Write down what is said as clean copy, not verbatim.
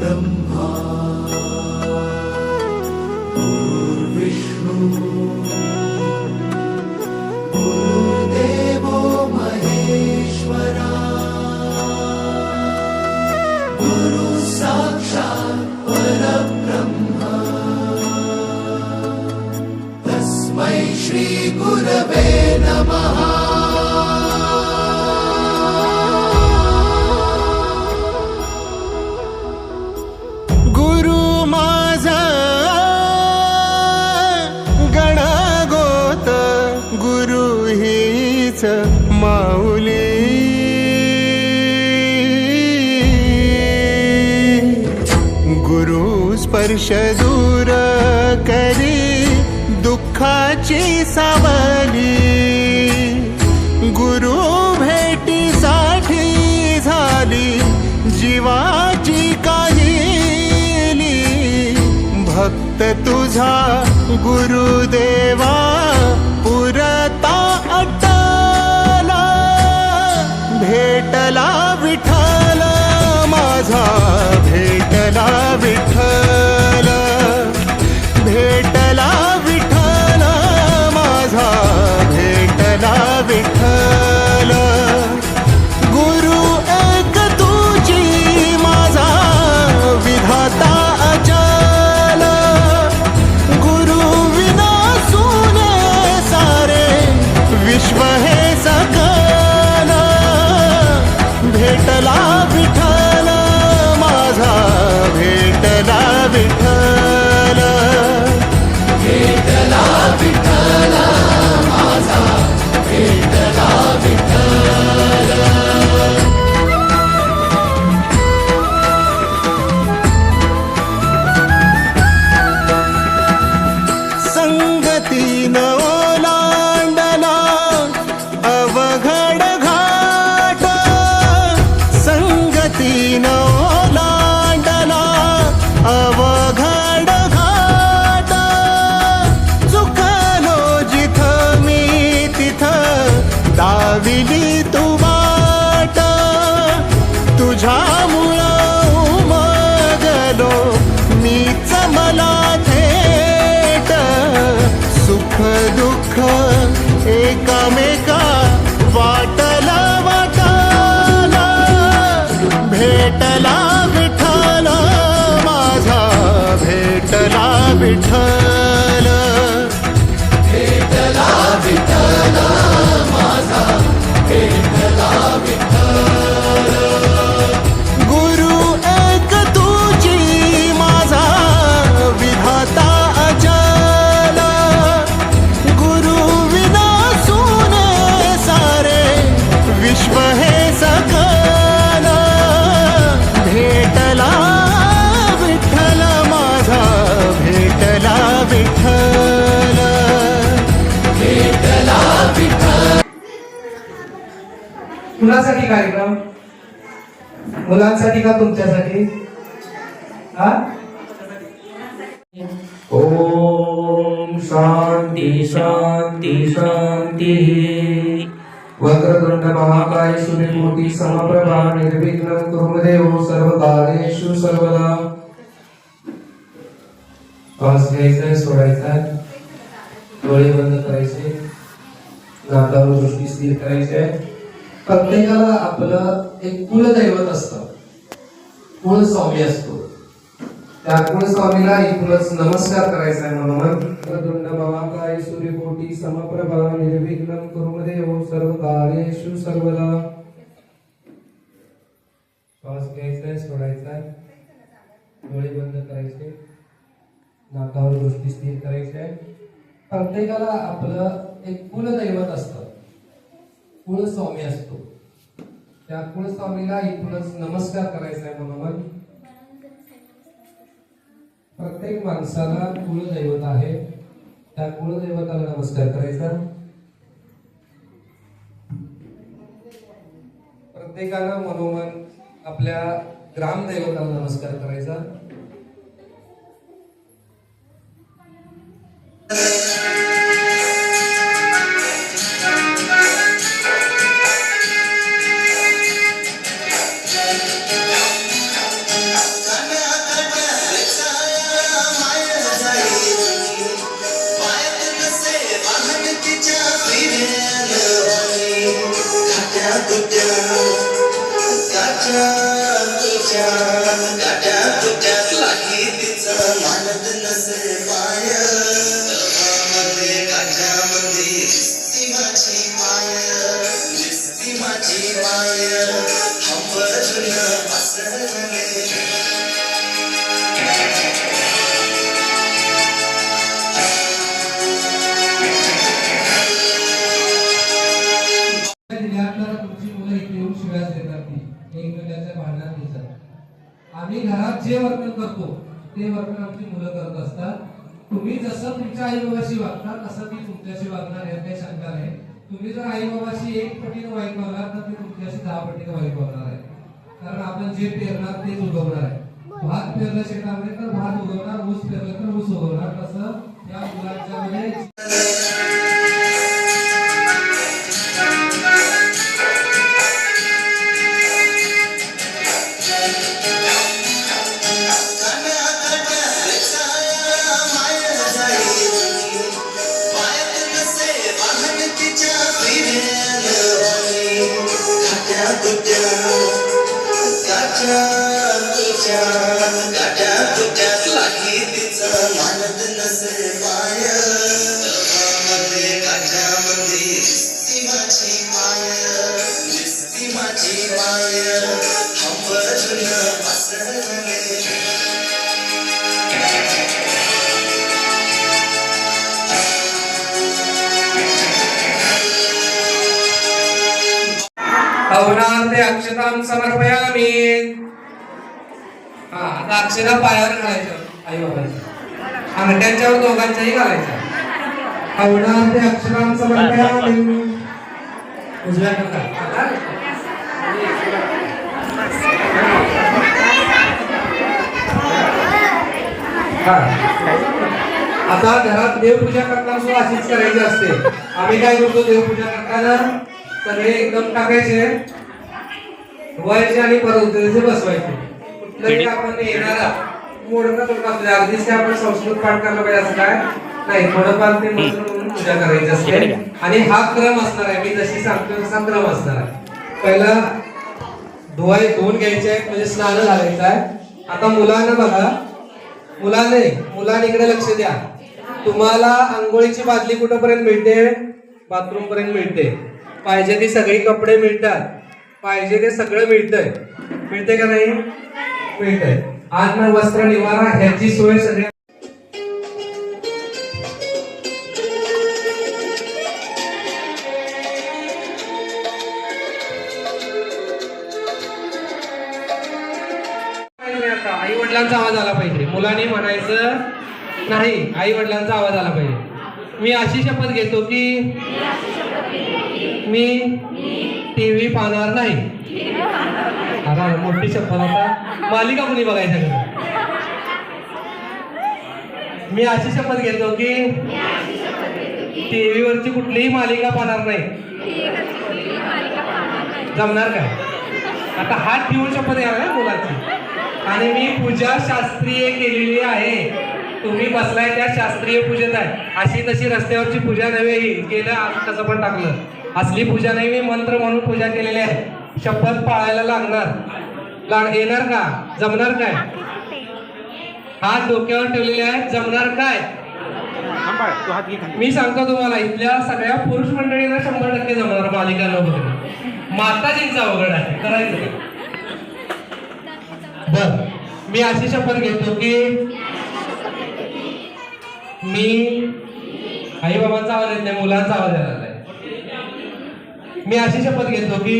ब्रह्मा गुरुर्विष्णु गुरुर्देवो महेश्वरा गुरु साक्षात् परब्रह्म तस्मै श्री गुरवे नमः। माऊली गुरु स्पर्श दूर करी दुःखाची सावली गुरु भेटीसाठी झाली जीवाची काहिली भक्त तुझा गुरुदेवा पुरता भेटला विठ्ठल माझा भेटला विठ्ठल भेटला विठ्ठल माझा भेटला विठ्ठल गुरु एक तुझी माझा विधाता अचल गुरु विना सुने सारे विश्व हे सकल भेटला विठ्ठल माझा भेटला विठ्ठल भेटला विठ्ठल माझा भेटला विठ्ठल। संगतीन ओलांडला अवघड घाट संगतीन ओलांडला अवघड घाट चुकलो जिथं मी तिथं दाविली तू वाट तुझ्यामुळं उमगलो मीच मला थेट सुख दुःख एकामेका वाटला वाटाला भेटला विठ्ठल माझा भेटला विठ्ठल भेटला विठ्ठल माझा भेटला विठ्ठल गुरु एक तुझी माझा विधाता अचल गुरु विना सुने सारे विश्व हे सकल भेटला विठ्ठल माझा भेटला विठ्ठल भेटला विठ्ठल। कुणासाठी कार्यक्रम? मुलांसाठी का तुमच्यासाठी? हा? ओम शांती शांती शांती। वक्रतुंड महाकाय सूर्यकोटि समप्रभा निर्विघ्नं कुरु देव सर्वकार्येषु सर्वदा। श्वास घ्यायचा सोडायचा डोळे बंद करायचे नाकावर दृष्टी स्थिर करायची आहे। प्रत्येकाला आपलं एक कुलदैवत असतं कुलस्वामी असतो त्या कुलस्वामीला इथूनच नमस्कार करायचा आहे म्हणून वक्रतुंड महाकाय सूर्यकोटि समप्रभा निर्विघ्नं कुरु देव सर्वकार्येषु सर्वदा। श्वास घ्यायचा सोडायचा डोळे बंद करायचे नाकावर दृष्टी स्थिर करायची आहे। प्रत्येकाला आपलं एक कुलदैवत असतं कुलस्वामी असतो त्या कुलस्वामीला इथूनच नमस्कार करायचा आहे म्हणून प्रत्येक माणसाला कुलदैवत आहे त्या कुलदैवताला नमस्कार करायचा। प्रत्येकानं मनोमन आपल्या ग्रामदैवताला नमस्कार करायचा। नसे पाय मध्ये काठामध्ये दिसती माझी माय दिसती माझी माय हंबरजून हसरले दिल्यानंतर तुमची मुलं इथे येऊन शिव्यास देतात ती एकमेकांच्या भांडणात दिसतात. आम्ही घरात जे वर्तन करतो ते वर्तन आमची मुलं करत असतात. तुम्ही जसं तुमच्या आई बाबाशी वागता तसं ती तुमच्याशी वागणार यात काही शंका नाही. तुम्ही जर आई बाबाशी 1 पटीने वाईट वागणार तर ते तुमच्याशी 10 पटीने वाईट वागणार आहे. कारण आपण जे पेरणार तेच उगवणार आहे. भात पेरलं शेतामध्ये तर भात उगवणार, ऊस पेरलं तर ऊस उगवणार. तसं या मुलांच्या मध्ये अवनार्थे अक्षतां समर्पयामि. आता अक्षरा पायावर घालायच्या आई बाबांच्या अंगठ्यांच्यावर दोघांच्याही घालायच्या. अवनार्थे अक्षतां समर्पयामि. उजव्या हातात आता घरात देवपूजा करताना सुद्धा अशीच करायची असते. आम्ही काय करतो देवपूजा करताना सगळे एकदम टाकायचे, धुवायचे आणि परत उतरायचे, बसवायचे. कुठलंही आपण येणारा मोडका तोडका असतो. अगदीच काय आपण संस्कृत पाठ करायला पाहिजे असं काय नाही. थोडंफार ते मंत्र म्हणून पूजा करायची असते आणि हा क्रम असणार आहे. मी जशी सांगतो तसा क्रम असणार आहे. पहिला धुवून घ्यायचे आहे म्हणजे स्नान घालायचं आहे. आता मुलांना बघा, मुलांकडे लक्ष द्या. तुम्हाला आंघोळीची बादली कुठपर्यंत मिळते? बाथरूम पर्यंत मिळते. पाहिजे ती सगळी कपडे मिळतात, पाहिजे ते सगळं मिळतंय. मिळते का नाही? मिळतंय. अन्न वस्त्र निवारा ह्याची सोय सगळ्या आई वडिलांचा आवाज आला पाहिजे. मुलांनी म्हणायचं नाही, आई वडिलांचा आवाज आला पाहिजे. मी अशी शपथ घेतो की मी टीव्ही पाहणार नाही. आता मोठी शपथ. आता मालिका कोणी बघायच्या? मी अशी शपथ घेतो की टीव्ही वरची कुठलीही मालिका पाहणार नाही. जमणार काय? आता हात ठेवून शपथ घ्या ना मुलाची. आणि मी पूजा शास्त्रीय केलेली आहे. तुम्ही बसलाय त्या शास्त्रीय पूजेत आहे. अशी तशी रस्त्यावरची पूजा नव्हे. केलं कसं पण टाकलं, असली पूजा नाही. मी मंत्र म्हणून पूजा केलेली आहे. शपथ पाळायला लागणार. येणार का? जमणार काय? हात डोक्यावर ठेवलेले आहेत. जमणार काय? मी सांगतो तुम्हाला, इथल्या सगळ्या पुरुष मंडळींना 100% जमणार मालिका न बघणं. माताजींचा अवघड आहे, करायचं. बर, मी अशी शपथ घेतो की मी आई बाबांचा आवाज येत नाही, मुलांचा आवाज येणार नाही. मी अशी शपथ घेतो की